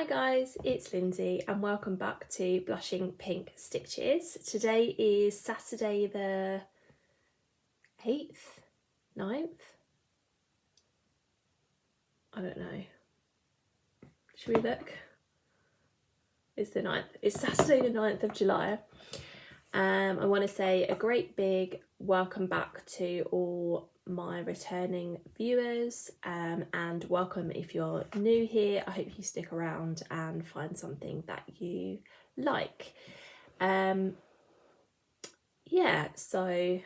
guys, it's Lindsay and welcome back to Blushing Pink Stitches. Today is Saturday the 8th, 9th? I don't know. Should we look? It's the 9th. It's Saturday the 9th of July. I want to say a great big welcome back to all my returning viewers, and welcome if you're new here. I hope you stick around and find something that you like. Yeah, so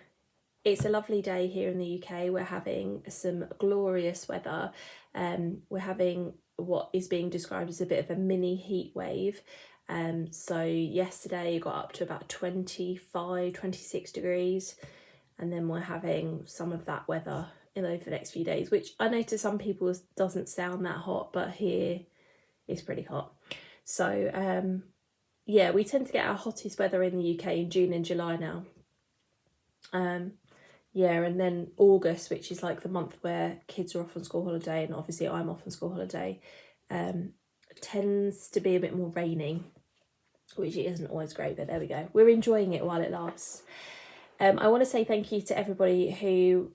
it's a lovely day here in the UK. We're having some glorious weather. We're having what is being described as a bit of a mini heat wave. So yesterday it got up to about 25, 26 degrees. And then we're having some of that weather over the next few days, which I know to some people doesn't sound that hot, but here it's pretty hot. So yeah, we tend to get our hottest weather in the UK in June and July now. Yeah, and then August, which is like the month where kids are off on school holiday, and obviously I'm off on school holiday, tends to be a bit more rainy, which isn't always great, but there we go. We're enjoying it while it lasts. I want to say thank you to everybody who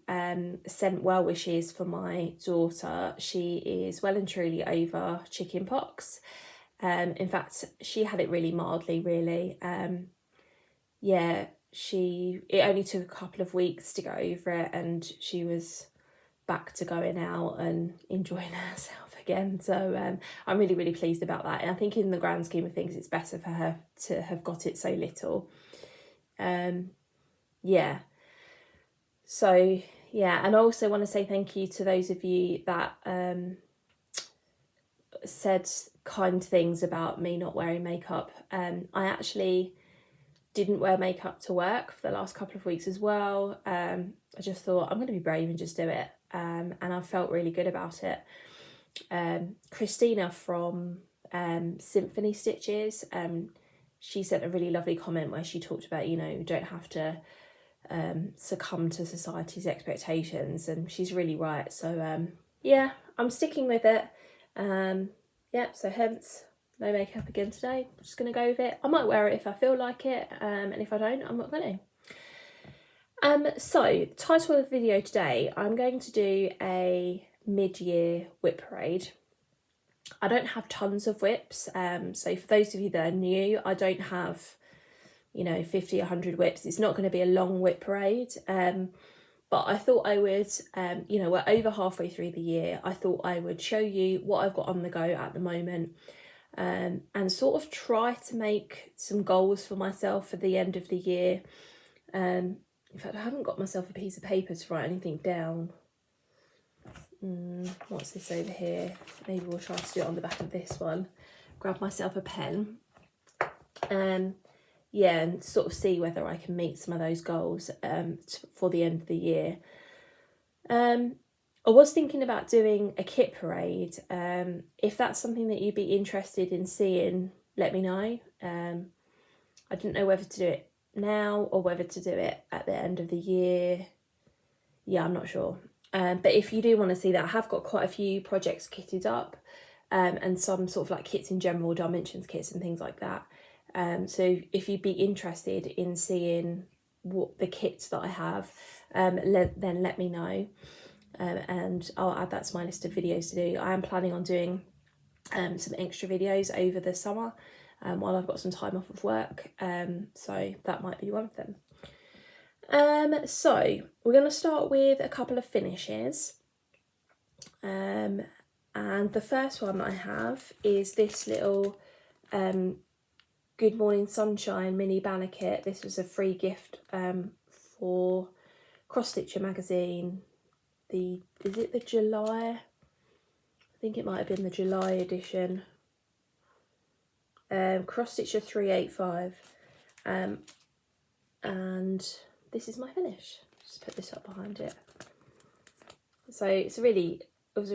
sent well wishes for my daughter. She is well and truly over chicken pox. In fact, she had it really mildly, really. Yeah, it only took a couple of weeks to get over it, and she was back to going out and enjoying herself again. So I'm really, really pleased about that. And I think in the grand scheme of things, it's better for her to have got it so little. Yeah, so yeah, and I also want to say thank you to those of you that said kind things about me not wearing makeup. I actually didn't wear makeup to work for the last couple of weeks as well. I just thought I'm going to be brave and just do it, and I felt really good about it. Christina from Symphony Stitches, she sent a really lovely comment where she talked about, you don't have to succumb to society's expectations, and she's really right. So yeah, I'm sticking with it. Yeah, so hence no makeup again today. I'm just gonna go with it. I might wear it if I feel like it, and if I don't, I'm not going to. So title of the video today, I'm going to do a mid-year WIP parade. I don't have tons of WIPs, so for those of you that are new, I don't have 50, 100 WIPs. It's not going to be a long WIP parade, but I thought I would, we're over halfway through the year. I thought I would show you what I've got on the go at the moment, and sort of try to make some goals for myself for the end of the year. In fact, I haven't got myself a piece of paper to write anything down. What's this over here? Maybe we'll try to do it on the back of this one. Grab myself a pen. Yeah, and sort of see whether I can meet some of those goals for the end of the year. I was thinking about doing a kit parade. If that's something that you'd be interested in seeing, let me know. I didn't know whether to do it now or whether to do it at the end of the year. Yeah, I'm not sure. But if you do want to see that, I have got quite a few projects kitted up, and some sort of like kits in general, dimensions kits and things like that. So if you'd be interested in seeing what the kits that I have, then let me know, and I'll add that to my list of videos to do. I am planning on doing some extra videos over the summer while I've got some time off of work, so that might be one of them. So we're going to start with a couple of finishes, and the first one I have is this little Good Morning Sunshine mini banner kit. This was a free gift for Cross Stitcher magazine. Is it the July? I think it might have been the July edition. Cross Stitcher 385. And this is my finish. Just put this up behind it. So it was a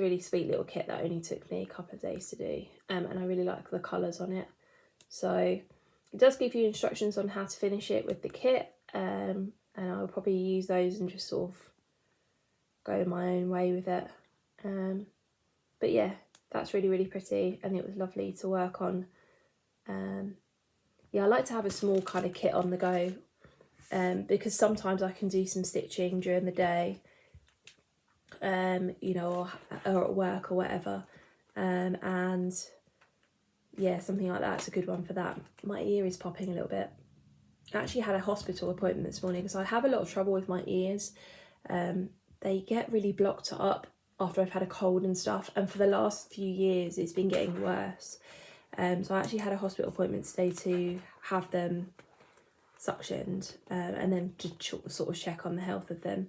really sweet little kit that only took me a couple of days to do, and I really like the colours on it. So it does give you instructions on how to finish it with the kit, and I'll probably use those and just sort of go my own way with it. But yeah, that's really, really pretty, and it was lovely to work on. Yeah, I like to have a small kind of kit on the go, because sometimes I can do some stitching during the day, you know, or at work or whatever, and yeah, something like that's a good one for that. My ear is popping a little bit. I actually had a hospital appointment this morning because I have a lot of trouble with my ears. They get really blocked up after I've had a cold and stuff, and for the last few years it's been getting worse. So I actually had a hospital appointment today to have them suctioned, and then to sort of check on the health of them.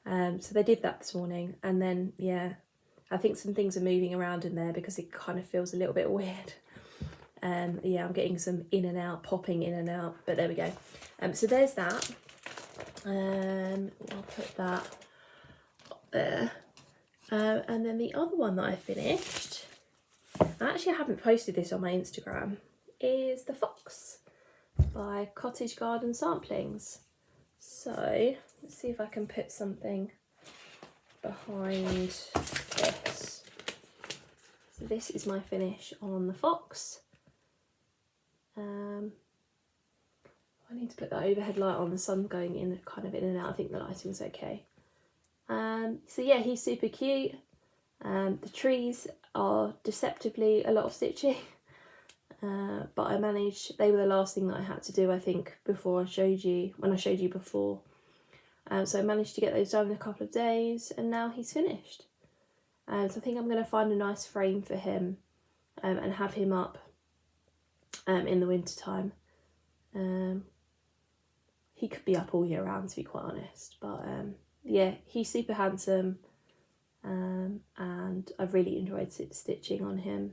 So they did that this morning, and then yeah, I think some things are moving around in there because it kind of feels a little bit weird. Yeah, I'm getting some in and out, popping in and out, but there we go. So there's that. I'll put that up there. And then the other one that I finished, actually I haven't posted this on my Instagram, is the Fox by Cottage Garden Samplings. So let's see if I can put something behind this. So this is my finish on the Fox. I need to put that overhead light on, the sun going in kind of in and out. I think the lighting's okay. So yeah, he's super cute. The trees are deceptively a lot of stitching, but I managed, they were the last thing that I had to do, I think, before I showed you, when I showed you before. So I managed to get those done in a couple of days, and now he's finished. So I think I'm going to find a nice frame for him, and have him up in the winter time. He could be up all year round, to be quite honest, but yeah, he's super handsome, and I've really enjoyed stitching on him.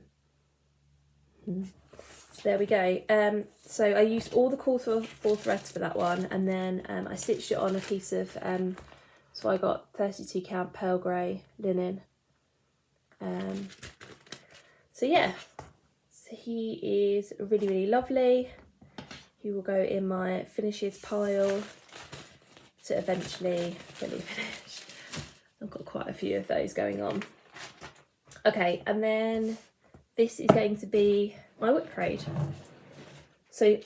So there we go. So I used all the core 4 threads for that one, and then I stitched it on a piece of, so I got 32 count pearl grey linen. So yeah, so he is really, really lovely. He will go in my finishes pile to eventually fully finish. I've got quite a few of those going on. Okay, and then this is going to be my WIP braid. So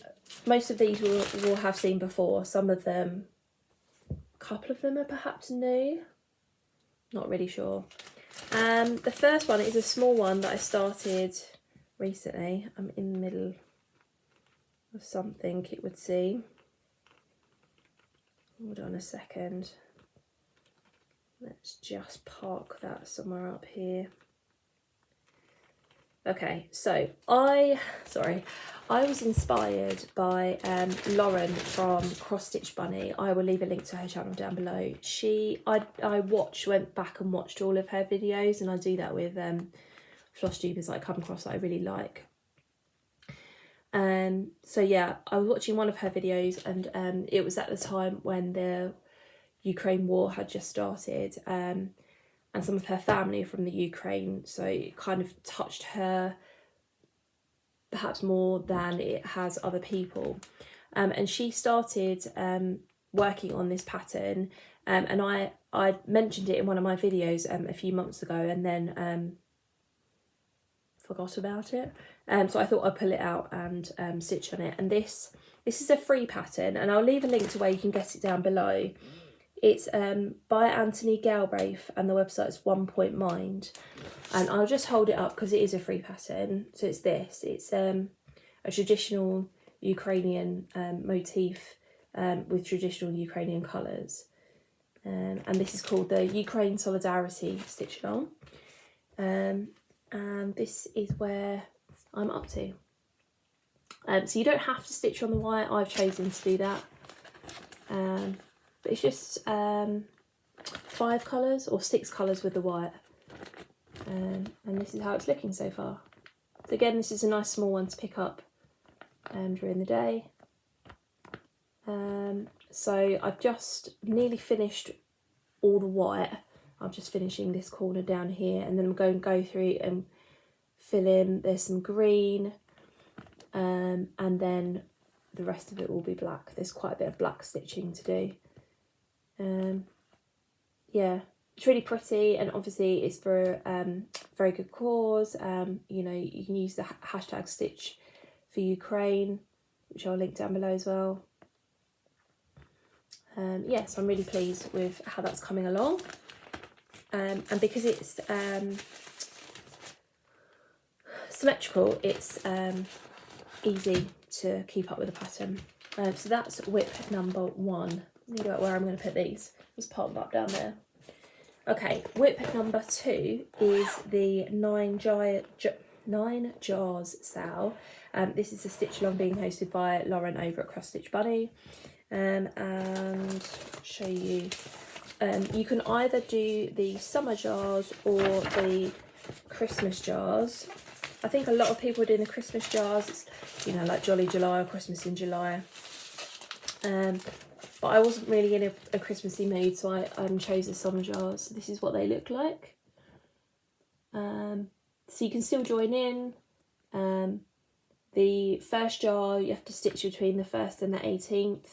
most of these will have seen before. Some of them, a couple of them are perhaps new. Not really sure. The first one is a small one that I started recently. I'm in the middle of something, it would seem. Hold on a second. Let's just park that somewhere up here. Okay, so I was inspired by Lauren from Cross Stitch Bunny. I will leave a link to her channel down below. I went back and watched all of her videos, and I do that with Flosstubers I come across that I really like. So yeah, I was watching one of her videos, and it was at the time when the Ukraine war had just started, and some of her family are from the Ukraine, so it kind of touched her perhaps more than it has other people. And she started working on this pattern, and I mentioned it in one of my videos a few months ago, and then forgot about it. So I thought I'd pull it out and stitch on it. And this is a free pattern, and I'll leave a link to where you can get it down below. It's by Anthony Galbraith, and the website's 1 Point Mind. And I'll just hold it up because it is a free pattern. So it's this. It's a traditional Ukrainian motif with traditional Ukrainian colours. And this is called the Ukraine Solidarity Stitch Along. And this is where I'm up to. So you don't have to stitch on the white. I've chosen to do that. But it's just 5 colours or 6 colours with the white. And this is how it's looking so far. So again, this is a nice small one to pick up during the day. So I've just nearly finished all the white. I'm just finishing this corner down here, and then I'm going to go through and fill in. There's some green, and then the rest of it will be black. There's quite a bit of black stitching to do. Yeah, it's really pretty, and obviously it's for very good cause. You know, you can use the hashtag Stitch for Ukraine, which I'll link down below as well. Yes, I'm really pleased with how that's coming along. And because it's symmetrical, it's easy to keep up with the pattern. So that's WIP number 1. Think about where I'm going to put these. Just pop them up down there. Okay, WIP number 2 is the 9 Jars sale. This is a stitch along being hosted by Lauren over at Cross Stitch Bunny. And show you. You can either do the summer jars or the Christmas jars. I think a lot of people are doing the Christmas jars. It's, you know, like Jolly July or Christmas in July. But I wasn't really in a Christmassy mood, so I chose the summer jars. This is what they look like. So you can still join in. The first jar you have to stitch between the 1st and the 18th.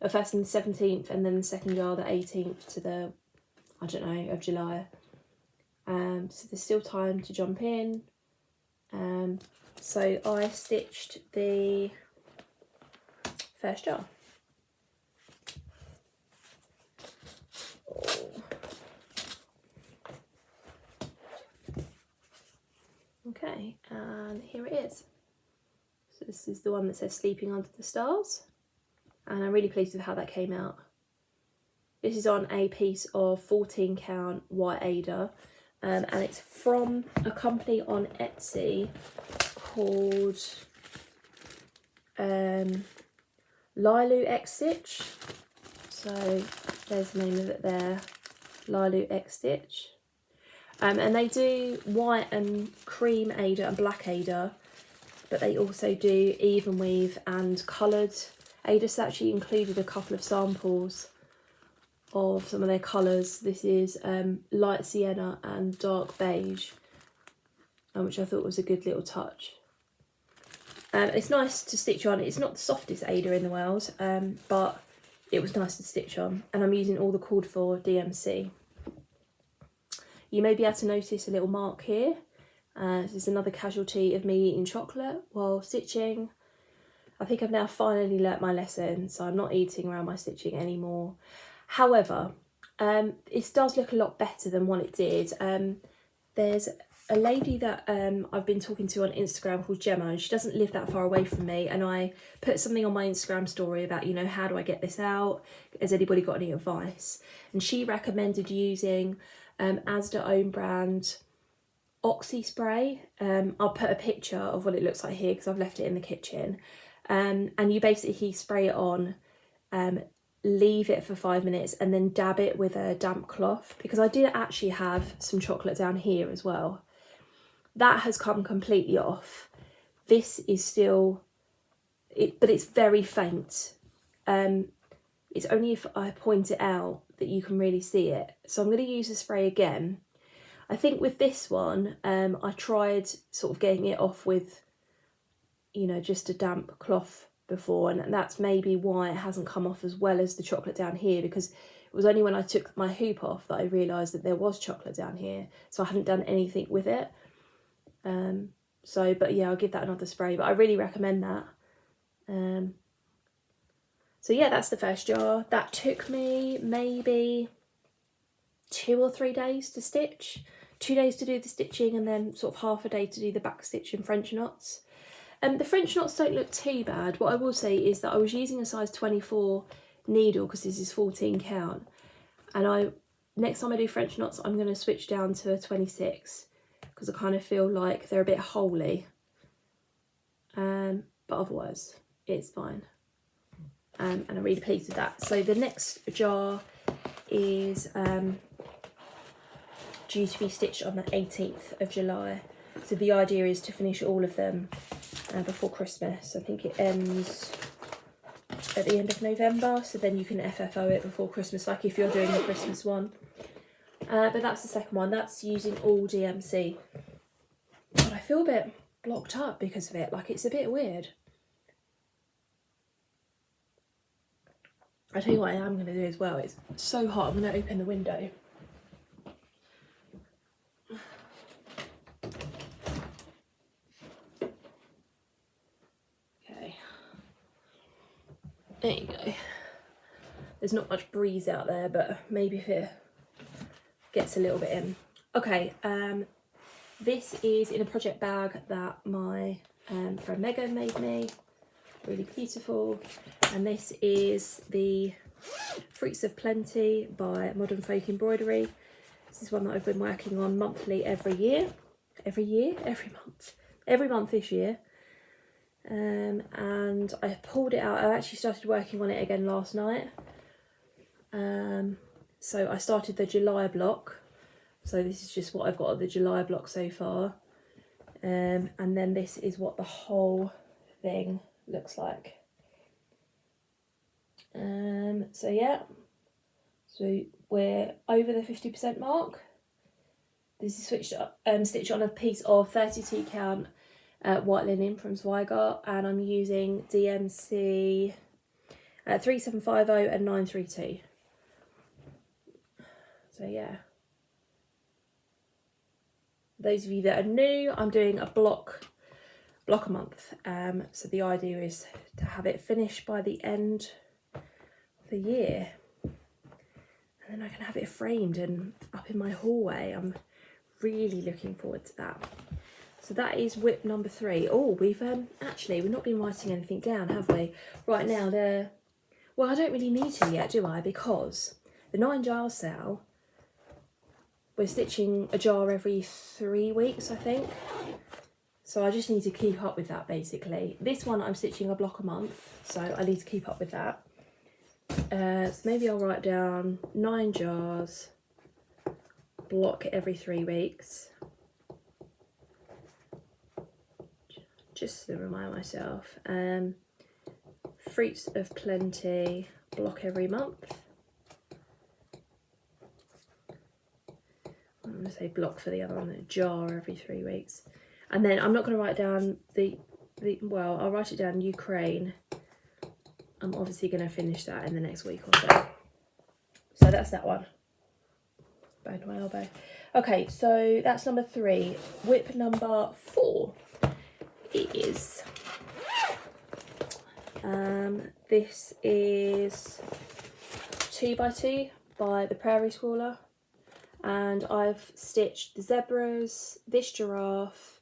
1st and the 17th, and then the second jar the 18th to the, I don't know, of July. So there's still time to jump in. So I stitched the first jar. Okay, and here it is. So this is the one that says Sleeping Under the Stars, and I'm really pleased with how that came out. This is on a piece of 14 count white Ada, and it's from a company on Etsy called Lilu X Stitch. So there's the name of it there, Lilu X Stitch. And they do white and cream Ada and black Ada, but they also do even weave and coloured Ada. So actually included a couple of samples of some of their colours. This is light sienna and dark beige, which I thought was a good little touch. It's nice to stitch on. It's not the softest Ada in the world, but it was nice to stitch on, and I'm using all the called for DMC. You may be able to notice a little mark here. This is another casualty of me eating chocolate while stitching. I think I've now finally learnt my lesson, so I'm not eating around my stitching anymore. However, it does look a lot better than what it did. There's a lady that I've been talking to on Instagram called Gemma, and she doesn't live that far away from me, and I put something on my Instagram story about, you know, how do I get this out? Has anybody got any advice? And she recommended using Asda own brand Oxy spray. I'll put a picture of what it looks like here because I've left it in the kitchen. And you basically spray it on, leave it for 5 minutes, and then dab it with a damp cloth, because I did actually have some chocolate down here as well. That has come completely off. This is still, but it's very faint. It's only if I point it out that you can really see it. So I'm going to use the spray again. I think with this one, I tried sort of getting it off with, you know, just a damp cloth before, and that's maybe why it hasn't come off as well as the chocolate down here, because it was only when I took my hoop off that I realised that there was chocolate down here, so I hadn't done anything with it. But yeah, I'll give that another spray, but I really recommend that. So yeah, that's the first jar. That took me maybe 2 or 3 days to stitch. 2 days to do the stitching, and then sort of half a day to do the back stitch and French knots. The French knots don't look too bad. What I will say is that I was using a size 24 needle because this is 14 count. And next time I do French knots, I'm going to switch down to a 26 because I kind of feel like they're a bit holy. But otherwise, it's fine. And I'm really pleased with that. So the next jar is due to be stitched on the 18th of July. So the idea is to finish all of them before Christmas. I think it ends at the end of November, so then you can FFO it before Christmas, like if you're doing the Christmas one. But that's the second one. That's using all DMC. But I feel a bit blocked up because of it. Like, it's a bit weird. I tell you what I am going to do as well. It's so hot. I'm going to open the window. There you go. There's not much breeze out there, but maybe if it gets a little bit in. Okay, this is in a project bag that my friend Megan made me. Really beautiful. And this is the Fruits of Plenty by Modern Folk Embroidery. This is one that I've been working on monthly every month this year. And I pulled it out. I actually started working on it again last night. So I started the July block. So this is just what I've got of the July block so far. And then this is what the whole thing looks like. So yeah, so we're over the 50% mark. This is stitched on a piece of 32 count white linen from Zweigart, and I'm using DMC 3750 and 932. So yeah, those of you that are new, I'm doing a block a month. So the idea is to have it finished by the end of the year, and then I can have it framed and up in my hallway. I'm really looking forward to that. So that is WIP number 3. Oh, we've not been writing anything down, have we? Right now, well, I don't really need to yet, do I? Because the 9 jar sale, we're stitching a jar every 3 weeks, I think. So I just need to keep up with that, basically. This one, I'm stitching a block a month, so I need to keep up with that. So maybe I'll write down 9 jars, block every 3 weeks. Just to remind myself. Fruits of Plenty, block every month. I'm going to say block for the other one, a jar every 3 weeks. And then I'm not going to write down well, I'll write it down Ukraine. I'm obviously going to finish that in the next week or so. So that's that one. Bang to my elbow. Okay, so that's number 3. WIP number 4 is this is 2x2 by the Prairie Schooler, and I've stitched the zebras, this giraffe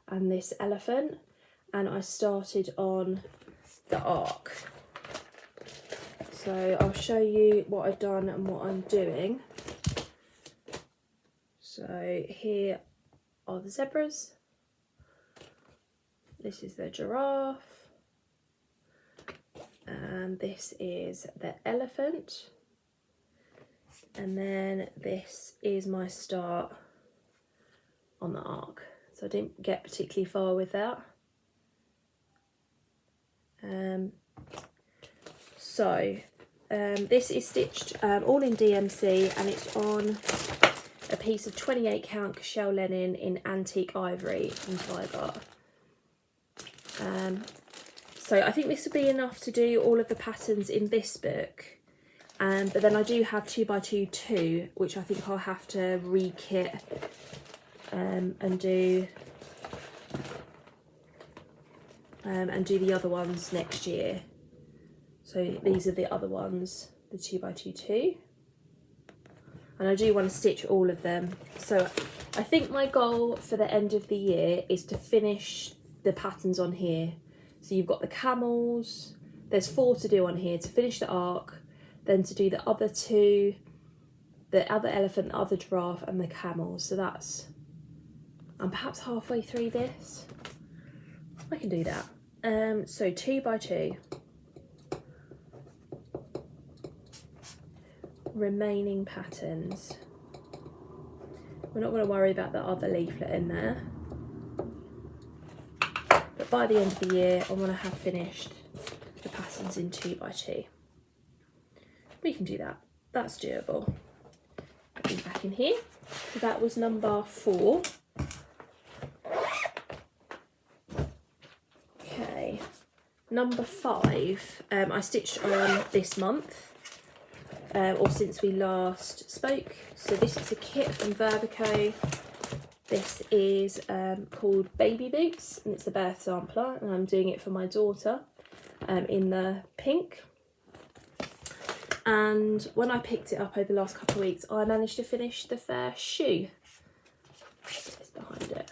and this elephant, and I started on the arc. So I'll show you what I've done and what I'm doing. So here are the zebras. This is the giraffe. And this is the elephant. And then this is my start on the arc. So I didn't get particularly far with that. This is stitched all in DMC, and it's on a piece of 28 count shell linen in antique ivory from Songbird. So I think this would be enough to do all of the patterns in this book, but then I do have 2x2 too, which I think I'll have to re-kit and do the other ones next year. So these are the other ones, the 2x2 too. And I do want to stitch all of them. So I think my goal for the end of the year is to finish the patterns on here. So you've got the camels, there's 4 to do on here, to finish the arc, then to do the other 2, the other elephant, the other giraffe and the camel. So that's, I'm perhaps halfway through this. I can do that. So 2x2. Remaining patterns. We're not going to worry about the other leaflet in there. But by the end of the year, I want to have finished the patterns in 2x2. We can do that. That's doable. Put them back in here. So that was number 4. Okay, number 5. I stitched on this month. Or since we last spoke. So this is a kit from Vervico. This is called Baby Boots, and it's a birth sampler, and I'm doing it for my daughter in the pink. And when I picked it up over the last couple of weeks, I managed to finish the first shoe. It's behind it.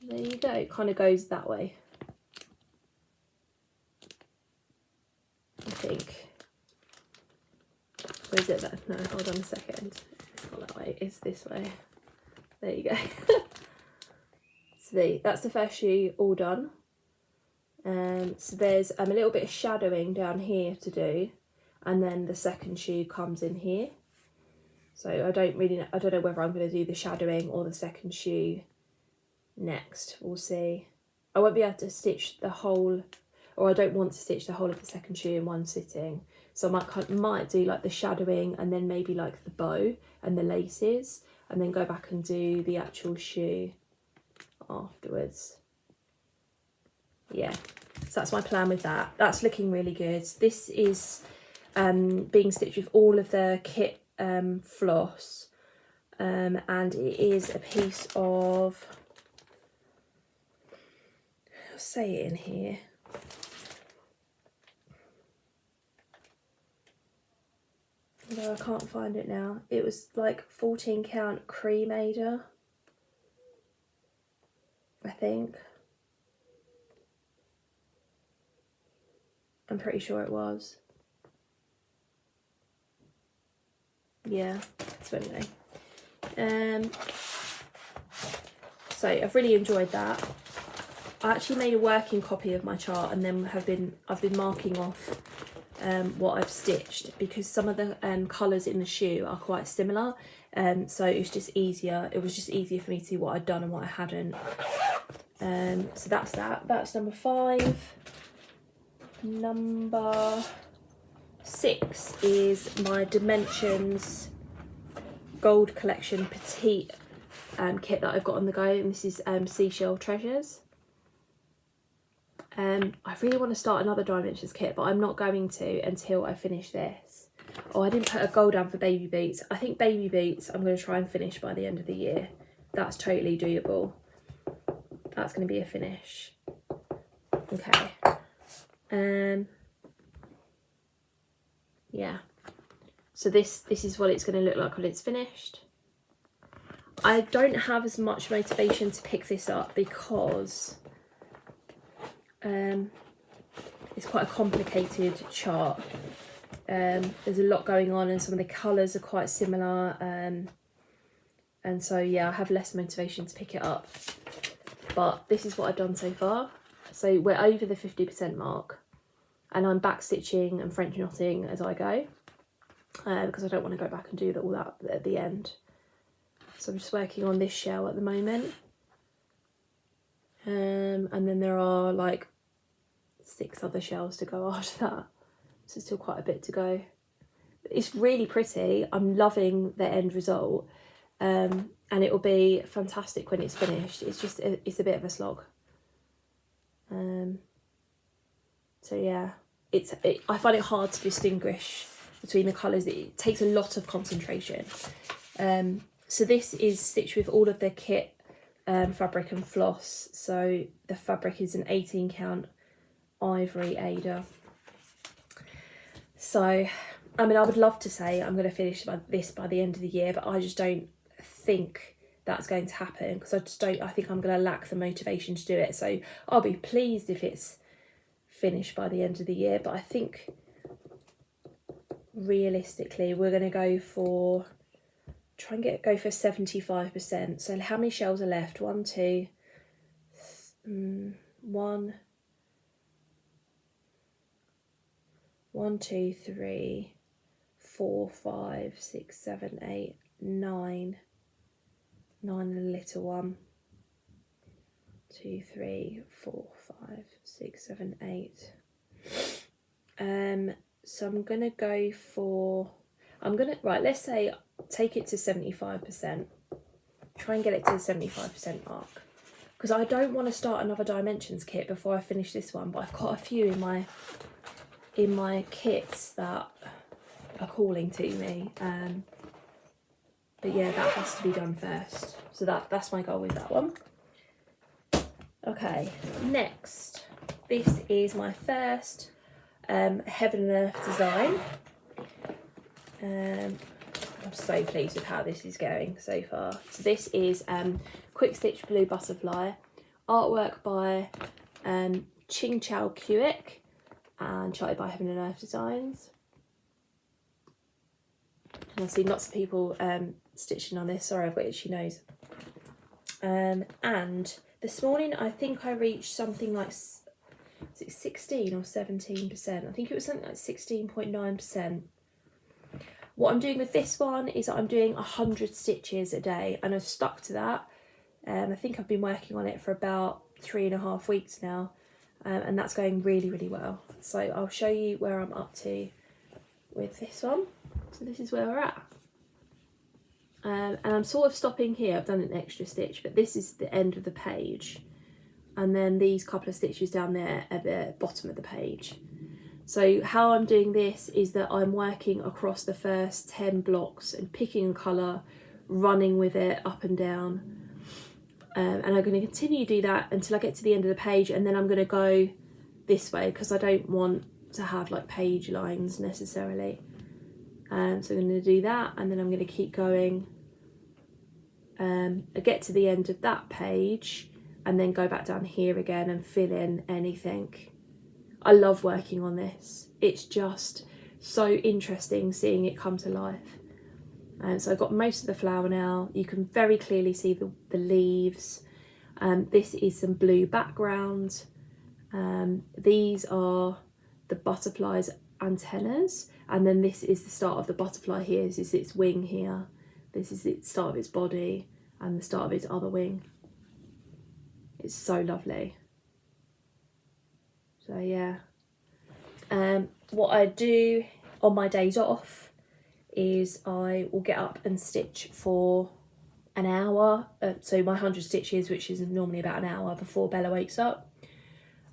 There you go, it kind of goes that way. I think. Or is it that? No, hold on a second. It's not that way, it's this way. There you go. So that's the first shoe all done. So there's a little bit of shadowing down here to do, and then the second shoe comes in here. So I don't know whether I'm going to do the shadowing or the second shoe next. We'll see. I won't be able to stitch the whole, or I don't want to stitch the whole of the second shoe in one sitting. So I might do like the shadowing and then maybe like the bow and the laces, and then go back and do the actual shoe afterwards. Yeah, so that's my plan with that. That's looking really good. This is being stitched with all of the kit floss, and it is a piece of, I'll say it in here, no, I can't find it now. It was like 14 count cream Ada, I think. I'm pretty sure it was. Yeah, so anyway. So I've really enjoyed that. I actually made a working copy of my chart, and then I've been marking off what I've stitched, because some of the colours in the shoe are quite similar. So it was just easier. It was just easier for me to see what I'd done and what I hadn't. So that's that. That's number 5. Number 6 is my Dimensions Gold Collection Petite kit that I've got on the go, and this is Seashell Treasures. I really want to start another Dimensions kit, but I'm not going to until I finish this. Oh, I didn't put a goal down for baby boots. I think baby boots I'm going to try and finish by the end of the year. That's totally doable. That's going to be a finish. Okay. Yeah, so this is what it's going to look like when it's finished. I don't have as much motivation to pick this up because it's quite a complicated chart. There's a lot going on, and some of the colours are quite similar, and so yeah, I have less motivation to pick it up. But this is what I've done so far. So we're over the 50% mark, and I'm back stitching and French knotting as I go, because I don't want to go back and do all that at the end. So I'm just working on this shell at the moment, and then there are like 6 other shells to go after that, so still quite a bit to go. It's really pretty. I'm loving the end result, and it will be fantastic when it's finished. It's just it's a bit of a slog. So yeah, I find it hard to distinguish between the colours. It takes a lot of concentration. So this is stitched with all of the kit fabric and floss. So the fabric is an 18 count ivory Ada. So I mean, I would love to say I'm going to finish this by the end of the year, but I just don't think that's going to happen, because I think I'm going to lack the motivation to do it. So I'll be pleased if it's finished by the end of the year, but I think realistically we're going to go for 75%. So how many shells are left? 1, 2, 3, 4, 5, 6, 7, 8, 9 and a little one. 2, 3, 4, 5, 6, 7, 8. So I'm gonna go for, right, let's say take it to 75%. Try and get it to the 75% mark, because I don't want to start another Dimensions kit before I finish this one, but I've got a few in my kits that are calling to me. But yeah, that has to be done first. So that's my goal with that one. Okay, next, this is my first Heaven and Earth design. I'm so pleased with how this is going so far. So this is Quick Stitch Blue Butterfly, artwork by Ching Chow Kuik and charted by Heaven and Earth Designs. And I've seen lots of people stitching on this. Sorry, I've got itchy nose. And this morning I think I reached something like, is it 16 or 17%? I think it was something like 16.9%. What I'm doing with this one is I'm doing 100 stitches a day, and I've stuck to that. I think I've been working on it for about 3.5 weeks now, and that's going really, really well. So I'll show you where I'm up to with this one. So this is where we're at. And I'm sort of stopping here. I've done an extra stitch, but this is the end of the page. And then these couple of stitches down there at the bottom of the page. So how I'm doing this is that I'm working across the first 10 blocks and picking a colour, running with it up and down. And I'm going to continue to do that until I get to the end of the page, and then I'm going to go this way because I don't want to have like page lines necessarily. So I'm going to do that, and then I'm going to keep going. I get to the end of that page and then go back down here again and fill in anything. I love working on this. It's just so interesting seeing it come to life. So I've got most of the flower now. You can very clearly see the leaves. This is some blue background. These are the butterfly's antennas. And then this is the start of the butterfly here. This is its wing here. This is the start of its body and the start of its other wing. It's so lovely. So yeah, what I do on my days off is I will get up and stitch for an hour. So my 100 stitches, which is normally about an hour before Bella wakes up.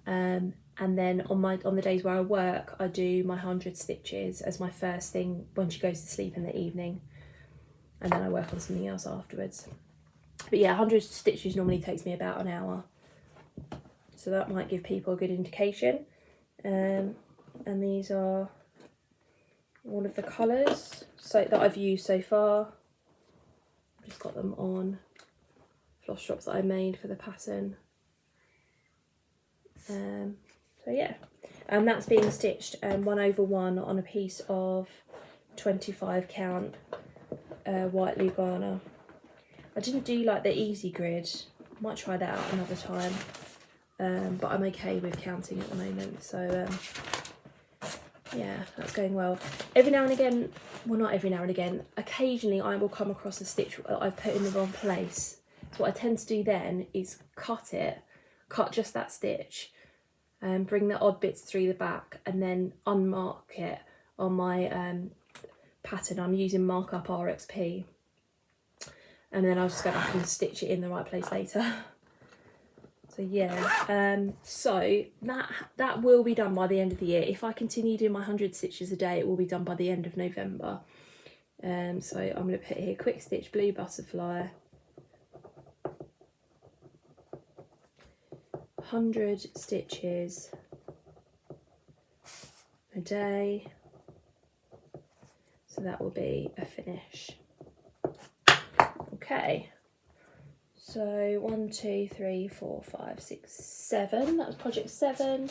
And then on the days where I work, I do my 100 stitches as my first thing when she goes to sleep in the evening. And then I work on something else afterwards. But yeah, 100 stitches normally takes me about an hour. So that might give people a good indication. And these are all of the colours that I've used so far. I've just got them on floss drops that I made for the pattern. So yeah, and that's being stitched 1/1 on a piece of 25 count white Lugana. I didn't do like the easy grid. Might try that out another time. But I'm okay with counting at the moment, so yeah, that's going well. Every now and again, well, not every now and again, occasionally I will come across a stitch that I've put in the wrong place. So what I tend to do then is cut just that stitch, and bring the odd bits through the back, and then unmark it on my pattern. I'm using Markup RXP, and then I'll just go back and stitch it in the right place later. So yeah, so that will be done by the end of the year. If I continue doing my 100 stitches a day, it will be done by the end of November. So I'm going to put here Quick Stitch Blue Butterfly, 100 stitches a day. So that will be a finish. Okay. So 1, 2, 3, 4, 5, 6, 7. That was project 7.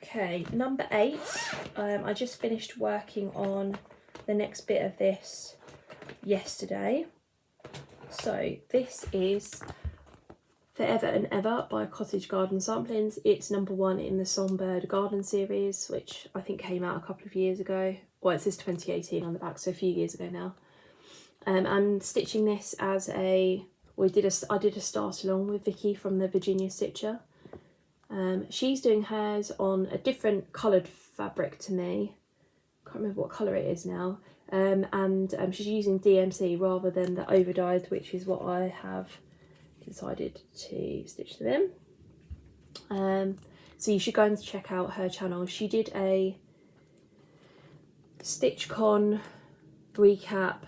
Okay, number 8. I just finished working on the next bit of this yesterday. So this is Forever and Ever by Cottage Garden Samplings. It's number 1 in the Songbird Garden series, which I think came out a couple of years ago. Well, it says 2018 on the back, so a few years ago now. I'm stitching this as I did a start along with Vicky from the Virginia Stitcher. She's doing hers on a different coloured fabric to me. Can't remember what colour it is now. And she's using DMC rather than the overdyed, which is what I have decided to stitch to them. So you should go and check out her channel. She did a StitchCon recap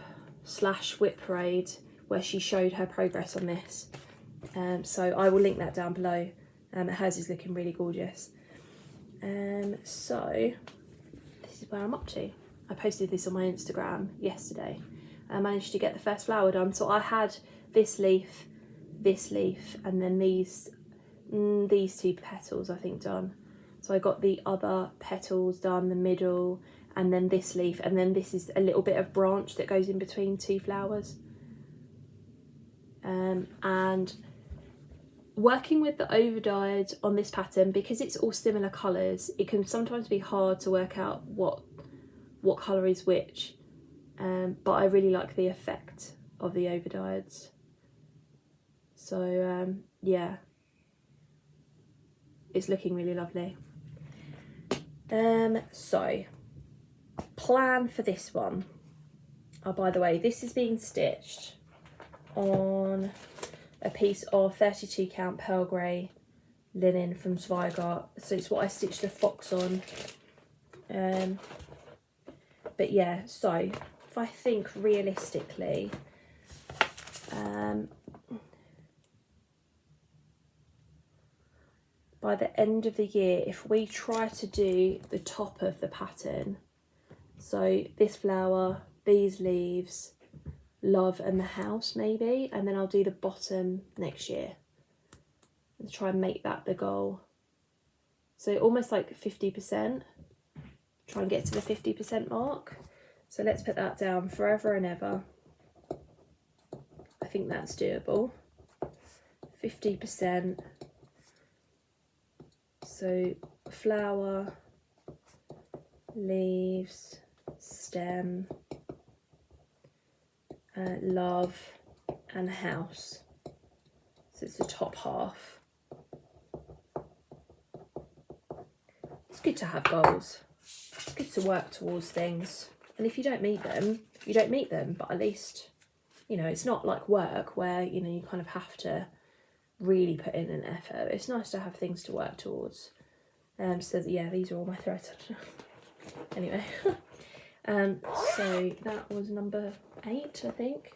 / WIP parade where she showed her progress on this. So I will link that down below. Hers is looking really gorgeous. So this is where I'm up to. I posted this on my Instagram yesterday. I managed to get the first flower done. So I had this leaf, and then these two petals I think done. So I got the other petals done, the middle, and then this leaf, and then this is a little bit of branch that goes in between two flowers. And working with the overdyed on this pattern, because it's all similar colours, it can sometimes be hard to work out what colour is which, but I really like the effect of the overdyeds. So yeah, it's looking really lovely. So plan for this one. Oh, by the way, this is being stitched on a piece of 32 count pearl grey linen from Zweigart. So it's what I stitched the fox on. But yeah, so if I think realistically, by the end of the year, if we try to do the top of the pattern, so this flower, these leaves, love and the house maybe, and then I'll do the bottom next year and try and make that the goal. So almost like 50%, try and get to the 50% mark. So let's put that down, forever and ever. I think that's doable. 50%. So flower, leaves, stem, love and house. So it's the top half. It's good to have goals. It's good to work towards things. And if you don't meet them, you don't meet them. But at least, you know, it's not like work where, you know, you kind of have to really put in an effort. It's nice to have things to work towards. So yeah, these are all my threads. Anyway, so that was number 8, I think.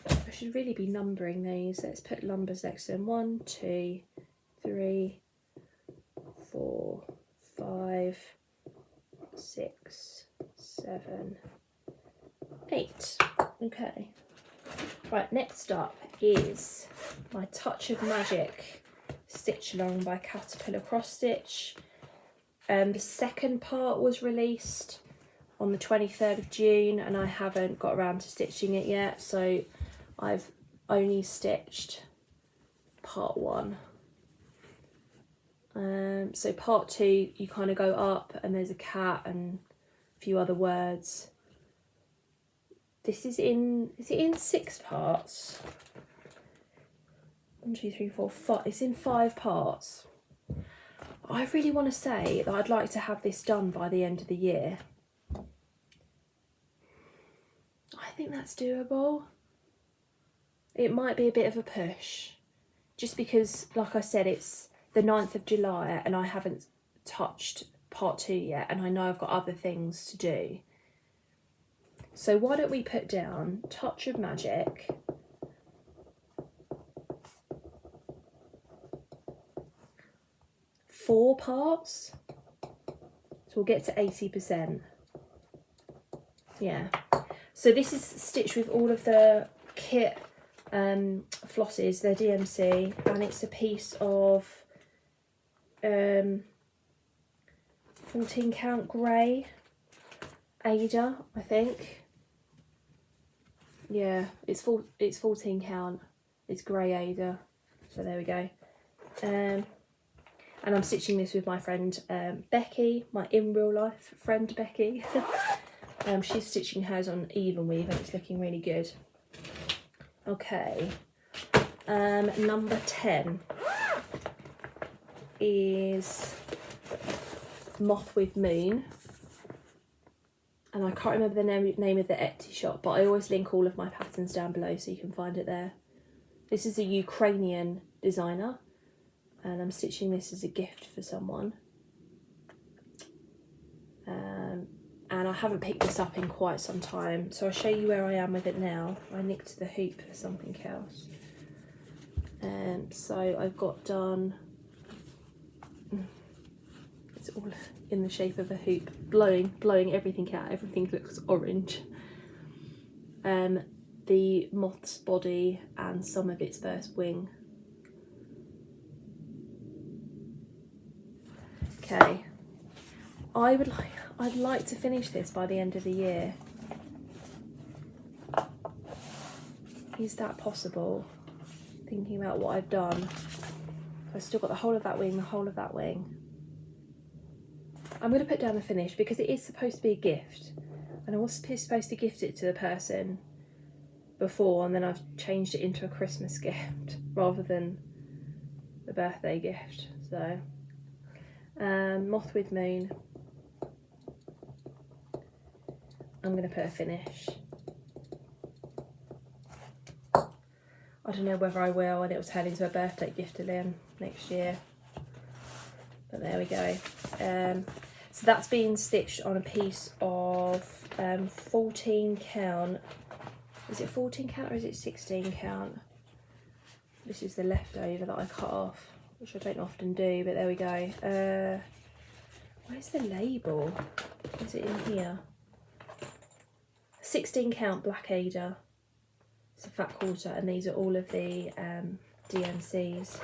I should really be numbering these. Let's put numbers next to them. 1, 2, 3, 4, 5, 6, 7, 8. Okay. Right, next up is my Touch of Magic stitch along by Caterpillar Cross Stitch. The second part was released on the 23rd of June and I haven't got around to stitching it yet, so I've only stitched part 1. So part 2, you kind of go up and there's a cat and a few other words. This is in 6 parts? 1, 2, 3, 4, 5. It's in 5 parts. I really want to say that I'd like to have this done by the end of the year. I think that's doable. It might be a bit of a push, just because, like I said, it's the 9th of July and I haven't touched part 2 yet, and I know I've got other things to do. So why don't we put down Touch of Magic, four parts, so we'll get to 80%. Yeah, so this is stitched with all of the kit flosses, they're DMC, and it's a piece of 14 count grey Ada, I think. Yeah, it's 14 count, it's grey Ada, so there we go. And I'm stitching this with my friend Becky, my in real life friend Becky. She's stitching hers on even weave and it's looking really good. Okay, number 10 is Moth with Moon, and I can't remember the name of the Etsy shop, but I always link all of my patterns down below so you can find it there. This is a Ukrainian designer and I'm stitching this as a gift for someone. And I haven't picked this up in quite some time, so I'll show you where I am with it now. I nicked the hoop for something else. So I've got done, in the shape of a hoop, blowing everything out. Everything looks orange. The moth's body and some of its first wing. Okay, I'd like to finish this by the end of the year. Is that possible? Thinking about what I've done. I've still got the whole of that wing, the whole of that wing. I'm going to put down the finish because it is supposed to be a gift. And I was supposed to gift it to the person before, and then I've changed it into a Christmas gift rather than the birthday gift. So, Moth with Moon. I'm going to put a finish. I don't know whether I will, and it will turn into a birthday gift to Liam next year. But there we go. So that's been stitched on a piece of 14 count. Is it 14 count or is it 16 count? This is the leftover that I cut off, which I don't often do, but there we go. Where's the label? Is it in here? 16 count Black Ada. It's a fat quarter, and these are all of the DMCs.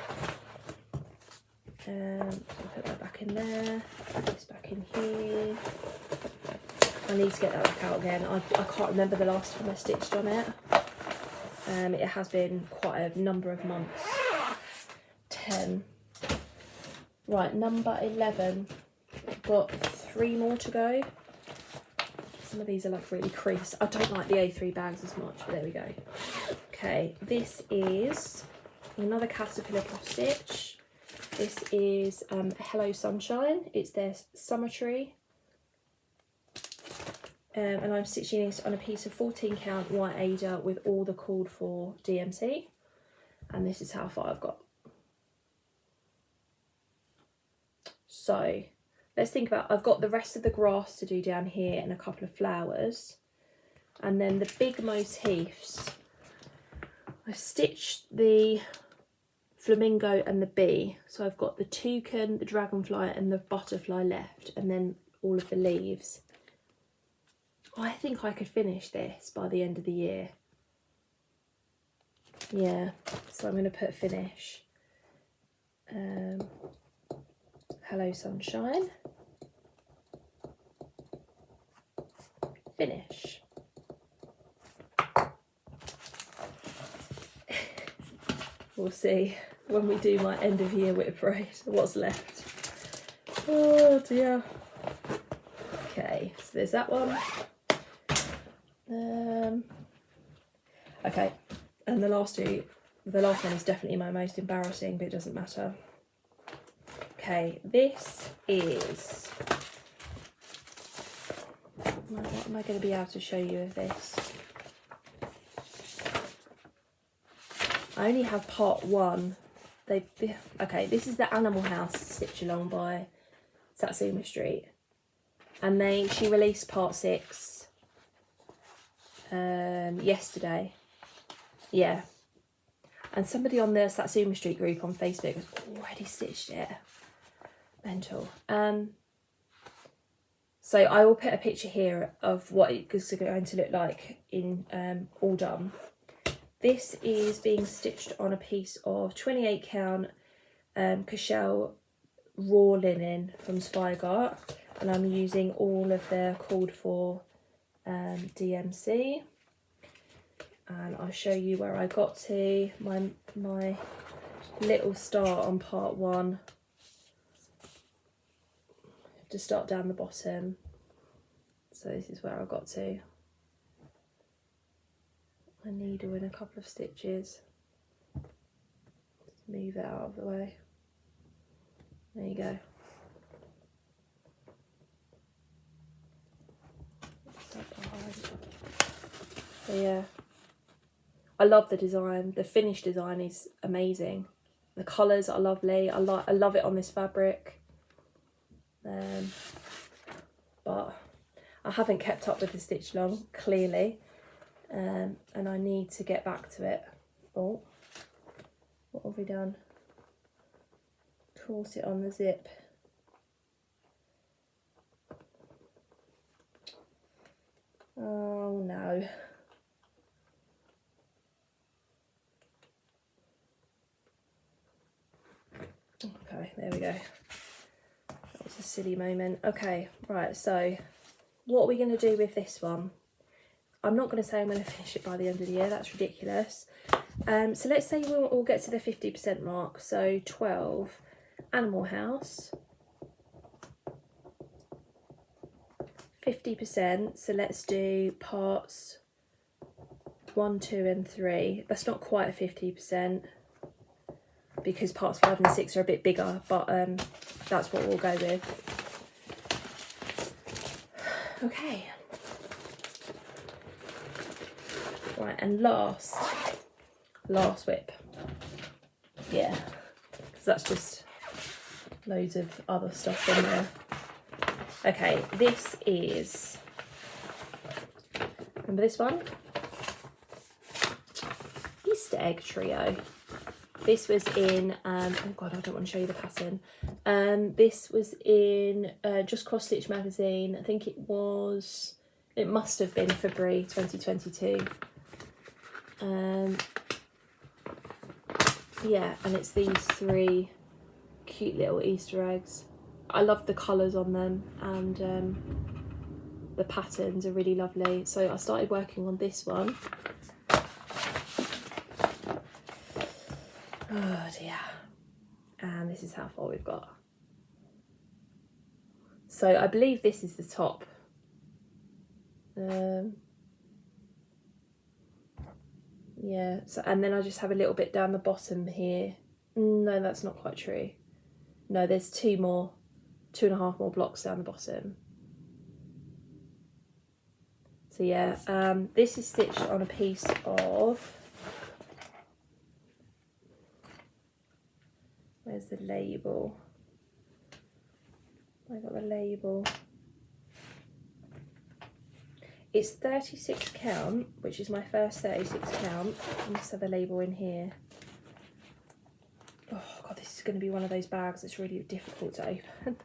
So I'll put that back in there, put this back in here. I need to get that back out again. I can't remember the last time I stitched on it. It has been quite a number of months. 10. Right, number 11. Got 3 more to go. Some of these are like really creased. I don't like the A3 bags as much, but there we go. Okay, this is another Caterpillar cross stitch. This is Hello Sunshine. It's their summer tree. And I'm stitching this on a piece of 14 count white Ada with all the called for DMC. And this is how far I've got. So let's think about, I've got the rest of the grass to do down here and a couple of flowers. And then the big motifs, I've stitched the flamingo and the bee. So I've got the toucan, the dragonfly and the butterfly left, and then all of the leaves. I think I could finish this by the end of the year. Yeah, so I'm going to put finish. Hello Sunshine. Finish. We'll see when we do my end of year WIP parade what's left. Oh dear. Okay, so there's that one. Okay, and the last one is definitely my most embarrassing, but it doesn't matter. Okay, this is, what am I going to be able to show you of this? I only have part 1. Okay, this is the Animal House stitch along by Satsuma Street, and she released part 6 yesterday. Yeah, and somebody on the Satsuma Street group on Facebook has already stitched it. Mental. So I will put a picture here of what it's going to look like in all done. This is being stitched on a piece of 28 count Seashell raw linen from Spygart, and I'm using all of their called for DMC, and I'll show you where I got to. My little start on part 1. To start down the bottom, so this is where I got to. A needle in a couple of stitches. Just move it out of the way. There you go. So yeah, I love the design. The finished design is amazing. The colours are lovely. I love it on this fabric. But I haven't kept up with the stitch long, clearly, and I need to get back to it. Oh, what have we done? Caught it on the zip. Oh no. Okay, there we go. That was a silly moment. Okay, right, so what are we going to do with this one? I'm not going to say I'm going to finish it by the end of the year, that's ridiculous. So let's say we'll get to the 50% mark, so 12, Animal House, 50%, so let's do parts 1, 2 and 3. That's not quite a 50% because parts 5 and 6 are a bit bigger, but that's what we'll go with. Okay. Right, and last WIP. Yeah, because that's just loads of other stuff in there. Okay, this is, remember this one? Easter egg trio. This was in, oh god, I don't want to show you the pattern. This was in Just Cross Stitch magazine. I think it must have been February 2022. Yeah, and it's these 3 cute little Easter eggs. I love the colours on them, and the patterns are really lovely. So I started working on this one. Oh dear. And this is how far we've got. So I believe this is the top. Yeah, so, and then I just have a little bit down the bottom here. No, that's not quite true. No, there's 2.5 more blocks down the bottom. So yeah, this is stitched on a piece of, where's the label? I got the label. It's 36 count, which is my first 36 count. I must have the label in here. Oh god, this is going to be one of those bags that's really difficult to open.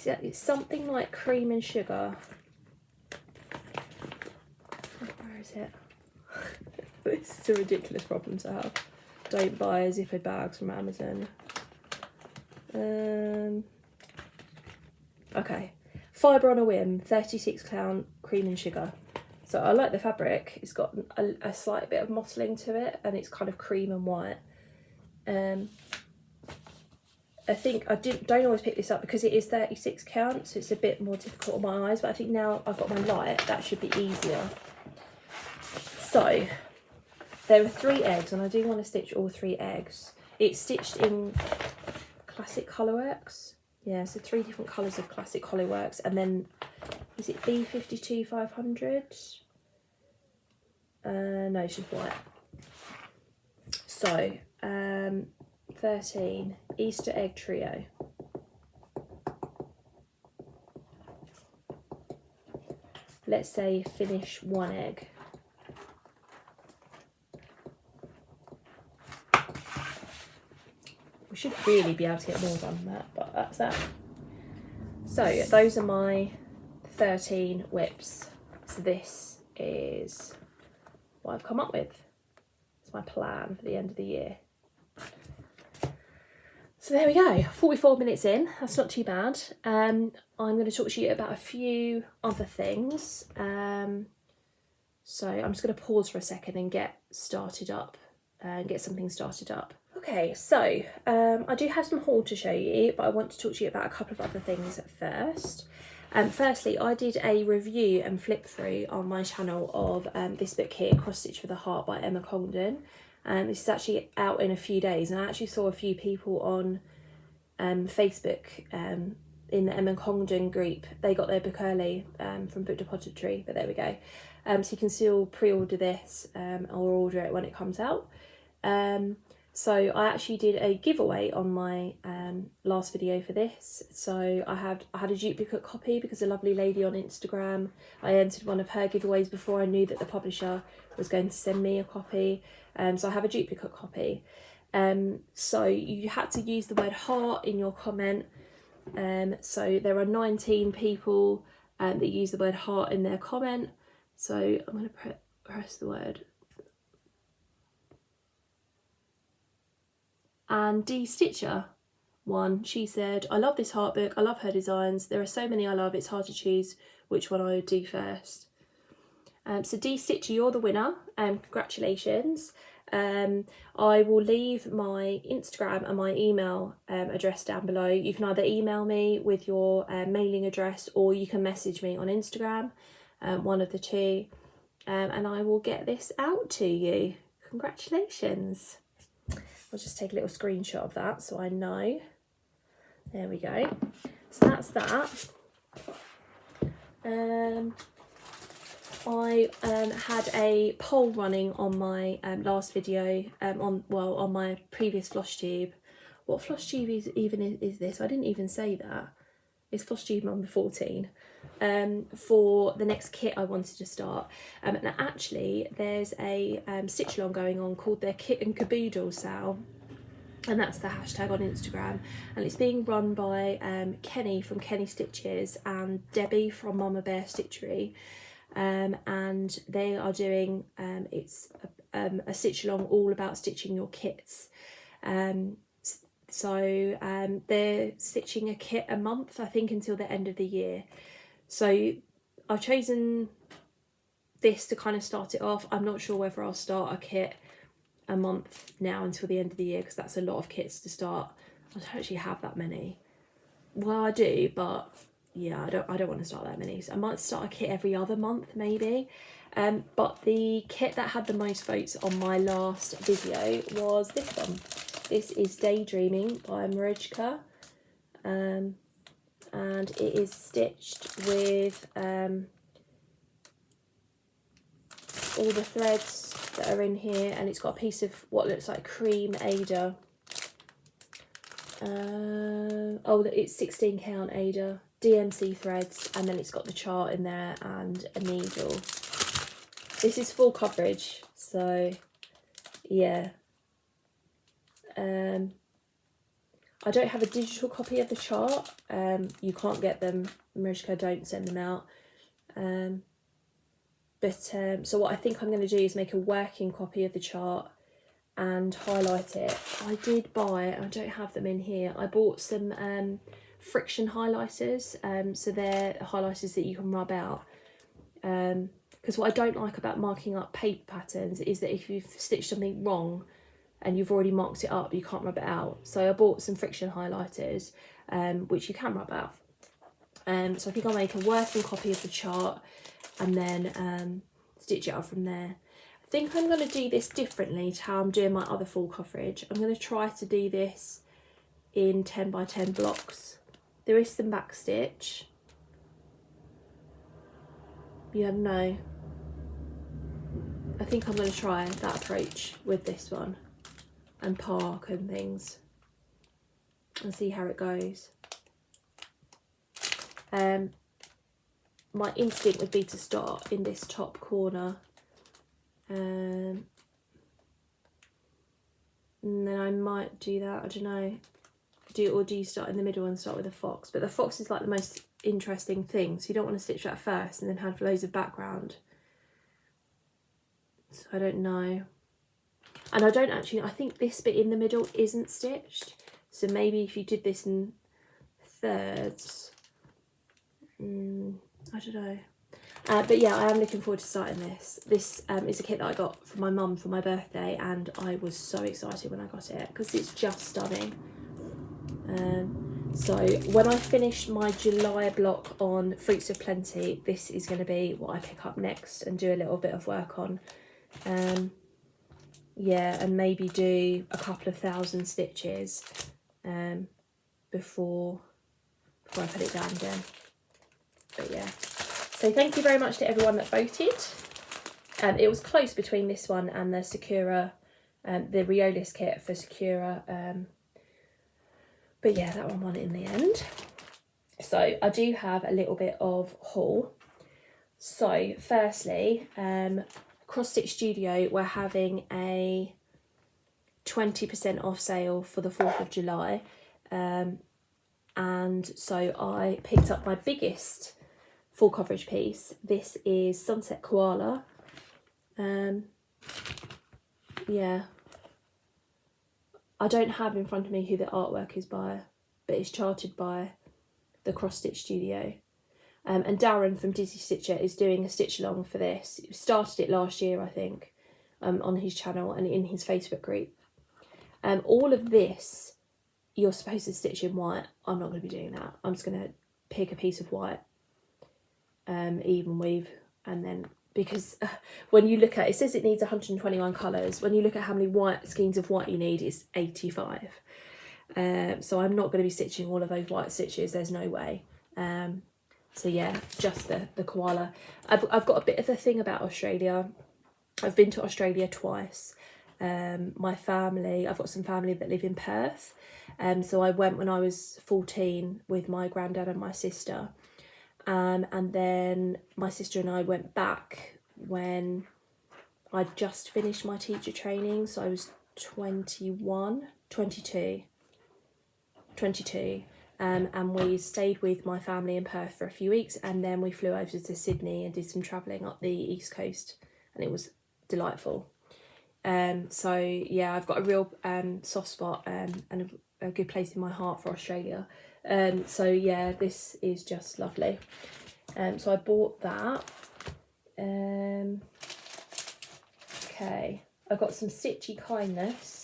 It's something like cream and sugar. Where is it? This is a ridiculous problem to have. Don't buy zippered bags from Amazon. Okay. Fibre on a Whim, 36 count, cream and sugar. So I like the fabric. It's got a slight bit of mottling to it, and it's kind of cream and white. I think I don't always pick this up because it is 36 count, so it's a bit more difficult on my eyes, but I think now I've got my light, that should be easier. So there are 3 eggs, and I do want to stitch all 3 eggs. It's stitched in classic colourworks. Yeah, so 3 different colours of classic colourworks, and then is it B52 500? No, it's just white. So 13 Easter egg trio. Let's say finish 1 egg. We should really be able to get more done than that, but that's that. So those are my 13 WIPs. So this is what I've come up with. It's my plan for the end of the year. So there we go, 44 minutes in, that's not too bad. I'm going to talk to you about a few other things. So I'm just going to pause for a second and get started up, get something started up. Okay, so I do have some haul to show you, but I want to talk to you about a couple of other things first. Firstly, I did a review and flip through on my channel of this book here, Cross Stitch for the Heart by Emma Congdon. This is actually out in a few days, and I actually saw a few people on Facebook in the Emma Congdon group. They got their book early from Book Depository, but there we go. So you can still pre-order this or order it when it comes out. So I actually did a giveaway on my last video for this. So I had a duplicate copy because a lovely lady on Instagram, I entered one of her giveaways before I knew that the publisher was going to send me a copy. So I have a duplicate copy. So you had to use the word heart in your comment. So there are 19 people that use the word heart in their comment. So I'm going to press the word. And D Stitcher one, she said, I love this heart book, I love her designs, there are so many I love, it's hard to choose which one I would do first. So D Stitcher, you're the winner, congratulations. I will leave my Instagram and my email address down below. You can either email me with your mailing address, or you can message me on Instagram, one of the two, and I will get this out to you. Congratulations. I'll just take a little screenshot of that so I know. There we go. So that's that. I had a poll running on my last video, on my previous Flosstube. What Flosstube is this? I didn't even say that. It's Flosstube number 14. For the next kit I wanted to start. And actually, there's a stitch along going on called their Kit and Caboodlesal. And that's the hashtag on Instagram, and it's being run by Kenny from Kenny Stitches and Debbie from Mama Bear Stitchery, and they are doing it's a stitch along all about stitching your kits. So they're stitching a kit a month, I think, until the end of the year. So I've chosen this to kind of start it off. I'm not sure whether I'll start a kit a month now until the end of the year, because that's a lot of kits to start. I don't actually have that many. Well, I do, but yeah, I don't want to start that many. So I might start a kit every other month maybe. But the kit that had the most votes on my last video was this one. This is Daydreaming by Mirabilia, and it is stitched with all the threads that are in here, and it's got a piece of what looks like cream Ada. Oh, it's 16 count Ada, DMC threads, and then it's got the chart in there and a needle. This is full coverage, so yeah. I don't have a digital copy of the chart. You can't get them. Mirabilia don't send them out. So what I think I'm going to do is make a working copy of the chart and highlight it. I did buy, I don't have them in here, I bought some friction highlighters. So they're highlighters that you can rub out. Because what I don't like about marking up paper patterns is that if you've stitched something wrong and you've already marked it up, you can't rub it out. So I bought some friction highlighters, which you can rub out. So I think I'll make a working copy of the chart and then stitch it up from there. I think I'm going to do this differently to how I'm doing my other full coverage. I'm going to try to do this in 10 by 10 blocks. There is some back stitch. Yeah, no. I think I'm going to try that approach with this one and park and things and see how it goes. My instinct would be to start in this top corner, and then I might do that, I don't know, do you start in the middle and start with a fox? But the fox is like the most interesting thing, so you don't want to stitch that first and then have loads of background. So I don't know. And I don't actually, I think this bit in the middle isn't stitched, so maybe if you did this in thirds, I don't know. But yeah, I am looking forward to starting this. This is a kit that I got from my mum for my birthday, and I was so excited when I got it because it's just stunning. So when I finish my July block on Fruits of Plenty, this is going to be what I pick up next and do a little bit of work on. Yeah, and maybe do a couple of thousand stitches before I put it down again. But yeah, so thank you very much to everyone that voted. It was close between this one and the Sakura, the Riolis kit for Sakura. But yeah, that one won in the end. So I do have a little bit of haul. So firstly, Cross Stitch Studio, we're having a 20% off sale for the 4th of July. And so I picked up my biggest full coverage piece. This is Sunset Koala. Yeah, I don't have in front of me who the artwork is by, but it's charted by the Cross Stitch Studio. And Darren from Dizzy Stitcher is doing a stitch along for this. He started it last year, I think, on his channel and in his Facebook group. All of this you're supposed to stitch in white. I'm not going to be doing that. I'm just going to pick a piece of white, even weave, and then, because when you look at it, says it needs 121 colours. When you look at how many white skeins of white you need, it's 85. So I'm not going to be stitching all of those white stitches. There's no way. So yeah, just the koala. I've got a bit of a thing about Australia. I've been to Australia twice. My family, I've got some family that live in Perth. So I went when I was 14 with my granddad and my sister. And then my sister and I went back when I'd just finished my teacher training. So I was 22. And we stayed with my family in Perth for a few weeks, and then we flew over to Sydney and did some travelling up the east coast, and it was delightful. So yeah, I've got a real soft spot and a good place in my heart for Australia. So yeah, this is just lovely. So I bought that. Okay, I've got some Stitchy Kindness.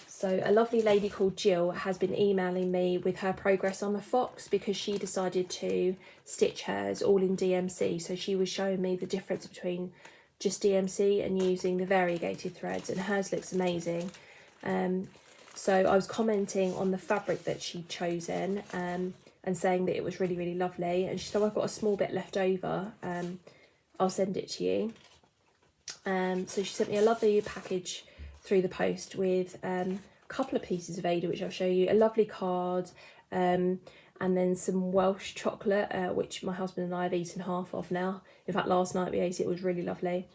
So a lovely lady called Jill has been emailing me with her progress on the fox, because she decided to stitch hers all in DMC. So she was showing me the difference between just DMC and using the variegated threads, and hers looks amazing. So I was commenting on the fabric that she'd chosen and saying that it was really, really lovely. And she said, I've got a small bit left over. I'll send it to you. So she sent me a lovely package through the post with a couple of pieces of Ada, which I'll show you, a lovely card, and then some Welsh chocolate, which my husband and I have eaten half of now. In fact, last night we ate it. It was really lovely.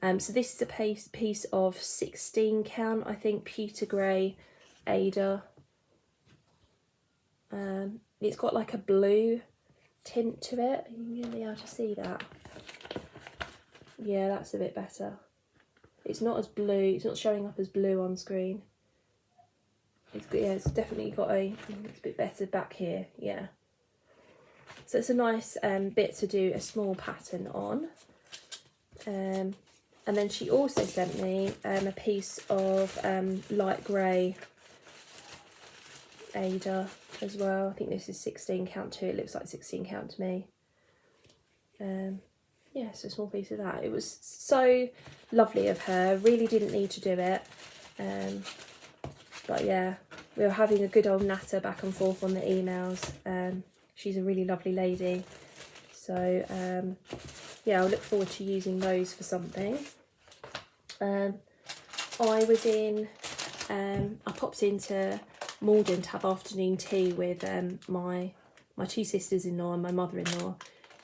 So this is a piece of 16 count, I think, pewter grey Ada. It's got like a blue tint to it. You're going to be able to see that. Yeah, that's a bit better. It's not as blue, it's not showing up as blue on screen. It's definitely got it's a bit better back here, yeah. So it's a nice bit to do a small pattern on. And then she also sent me a piece of light grey Ada as well. I think this is 16 count too, it looks like 16 count to me. Yeah, so a small piece of that. It was so lovely of her, really didn't need to do it. But yeah, we were having a good old natter back and forth on the emails. She's a really lovely lady. So yeah, I'll look forward to using those for something. I popped into Malden to have afternoon tea with my two sisters-in-law and my mother-in-law.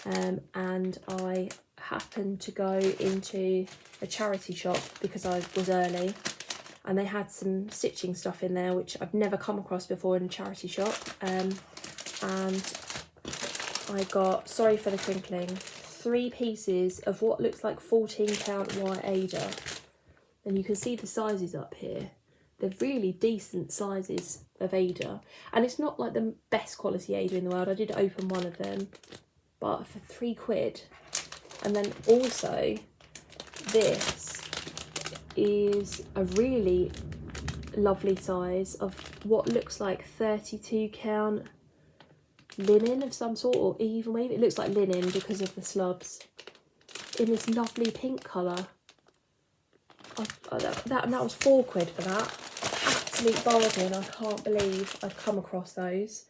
And I happened to go into a charity shop because I was early, and they had some stitching stuff in there which I've never come across before in a charity shop. And I got, sorry for the crinkling, 3 pieces of what looks like 14 count white Ada, and you can see the sizes up here. They're really decent sizes of Ada, and it's not like the best quality Ada in the world. I did open one of them, but for £3. And then also this is a really lovely size of what looks like 32 count linen of some sort, or even weave. It looks like linen because of the slubs, in this lovely pink colour. That was £4 for that. Absolute bargain. I can't believe I've come across those.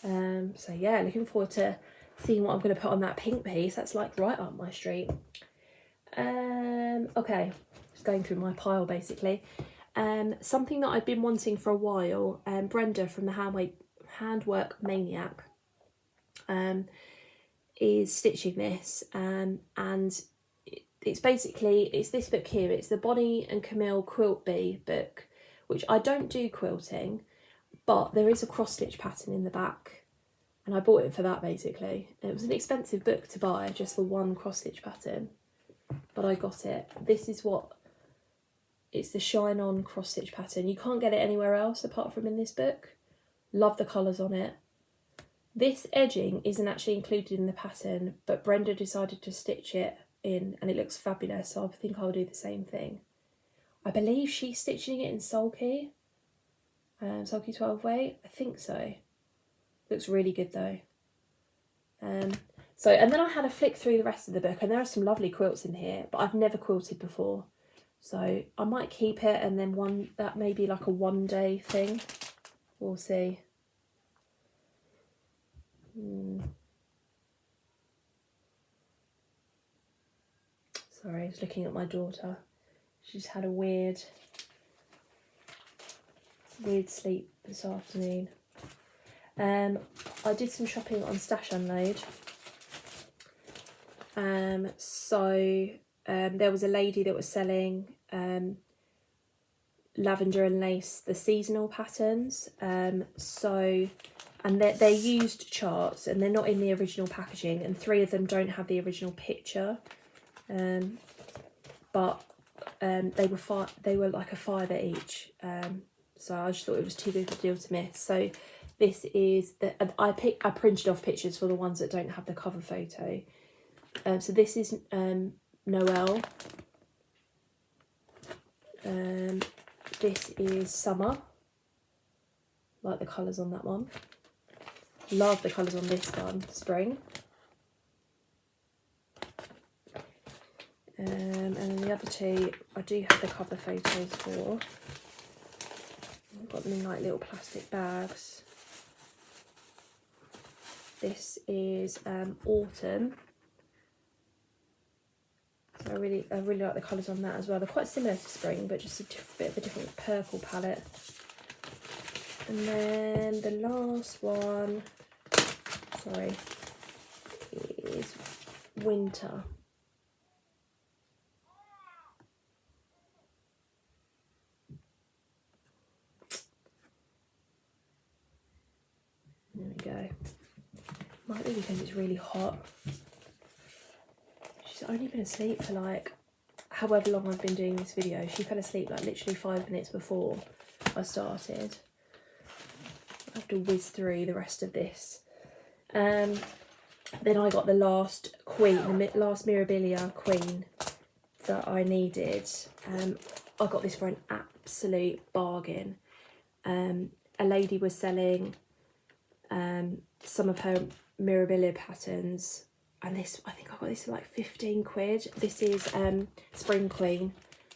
So yeah, looking forward to seeing what I'm going to put on that pink piece. That's like right up my street. Okay, just going through my pile basically. Something that I've been wanting for a while. Brenda from the Handwork Maniac is stitching this, and it's basically, it's this book here. It's the Bonnie and Camille Quilt Bee book, which I don't do quilting, but there is a cross stitch pattern in the back. and I bought it for that basically. It was an expensive book to buy just for one cross stitch pattern, but I got it. This is what, it's the Shine On cross stitch pattern. You can't get it anywhere else apart from in this book. Love the colours on it. This edging isn't actually included in the pattern, but Brenda decided to stitch it in and it looks fabulous, so I think I'll do the same thing. I believe she's stitching it in Sulky, Sulky 12 weight, I think so. Looks really good though. So, and then I had a flick through the rest of the book, and there are some lovely quilts in here, but I've never quilted before. So I might keep it, and then that may be like a one-day thing. We'll see. Sorry, I was looking at my daughter. She's had a weird sleep this afternoon. I did some shopping on Stash Unload. There was a lady that was selling lavender and lace, the seasonal patterns. And they're used charts, and they're not in the original packaging, and 3 of them don't have the original picture. But they were like a £5 each. So I just thought it was too good a deal to miss. So this is I printed off pictures for the ones that don't have the cover photo. So this is Noel. This is Summer. Like the colours on that one. Love the colours on this one, Spring. And then the other 2, I do have the cover photos for. I've got them in like little plastic bags. This is Autumn. So I really like the colours on that as well. They're quite similar to Spring, but just a bit of a different purple palette. And then the last one, sorry, is Winter. There we go. Might be because it's really hot. She's only been asleep for like however long I've been doing this video. She fell asleep like literally 5 minutes before I started. I have to whiz through the rest of this. Then I got the last queen, the last Mirabilia queen that I needed. I got this for an absolute bargain. A lady was selling some of her Mirabilia patterns, and this, I think I got this for like 15 quid. This is Spring Queen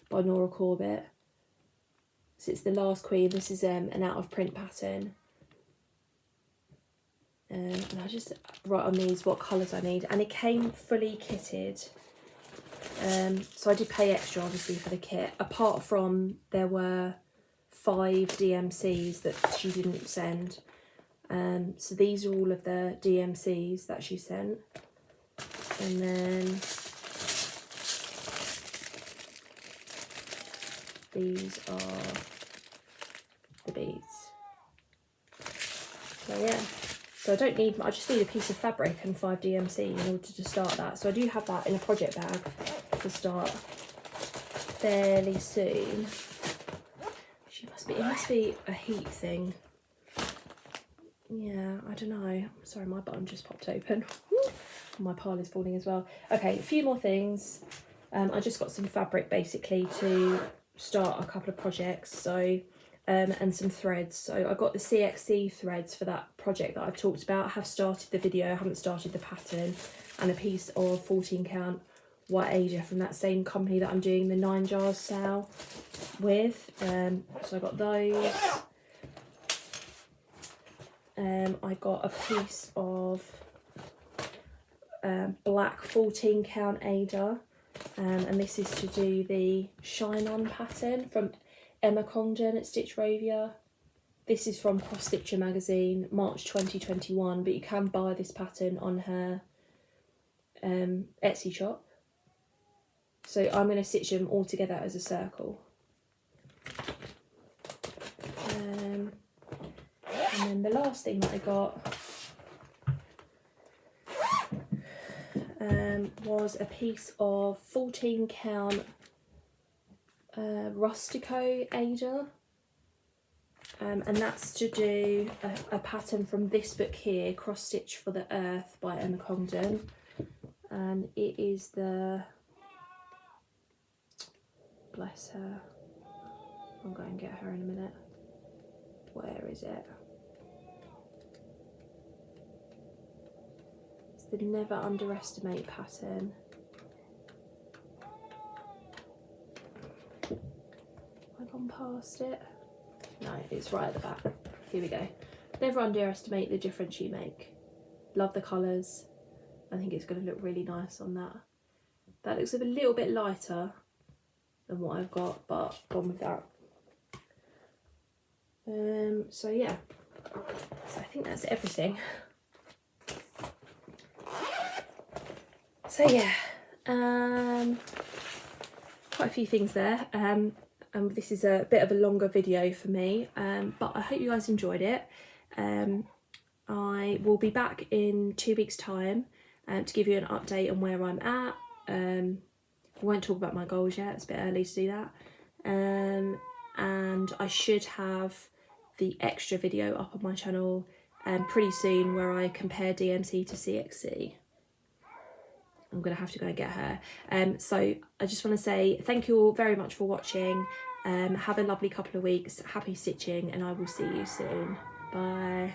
by Nora Corbett. So it's the last queen. This is an out of print pattern. And I just write on these what colours I need, and it came fully kitted. So I did pay extra obviously for the kit, apart from there were 5 DMCs that she didn't send. So these are all of the DMCs that she sent. And then these are the beads. So yeah, so I just need a piece of fabric and 5 DMC in order to start that. So I do have that in a project bag to start fairly soon. It must be a heat thing. Yeah, I don't know. Sorry, my button just popped open. My pile is falling as well. Okay, a few more things. I just got some fabric basically to start a couple of projects. So, and some threads. So I got the CXC threads for that project that I've talked about. I have started the video, I haven't started the pattern, and a piece of 14 count white Asia from that same company that I'm doing the 9 jars sale with. So I got those. I got a piece of black 14 count Ada, and this is to do the Shine On pattern from Emma Congdon at Stitch Rovia. This is from Cross Stitcher magazine, March 2021, but you can buy this pattern on her Etsy shop. So I'm going to stitch them all together as a circle. And then the last thing that I got was a piece of 14 count Rustico Ada, and that's to do a pattern from this book here, Cross Stitch for the Earth by Emma Congdon, and it is the, bless her, I'll go and get her in a minute, where is it? It's the Never Underestimate pattern. Have I gone past it? No, it's right at the back. Here we go. Never underestimate the difference you make. Love the colours. I think it's going to look really nice on that. That looks a little bit lighter than what I've got, but gone with that. So yeah, so I think that's everything. So yeah, quite a few things there. This is a bit of a longer video for me, but I hope you guys enjoyed it. I will be back in 2 weeks' time to give you an update on where I'm at. I won't talk about my goals yet, it's a bit early to do that. And I should have the extra video up on my channel pretty soon where I compare DMC to CXC. I'm going to have to go and get her. So I just want to say thank you all very much for watching. Have a lovely couple of weeks. Happy stitching, and I will see you soon. Bye.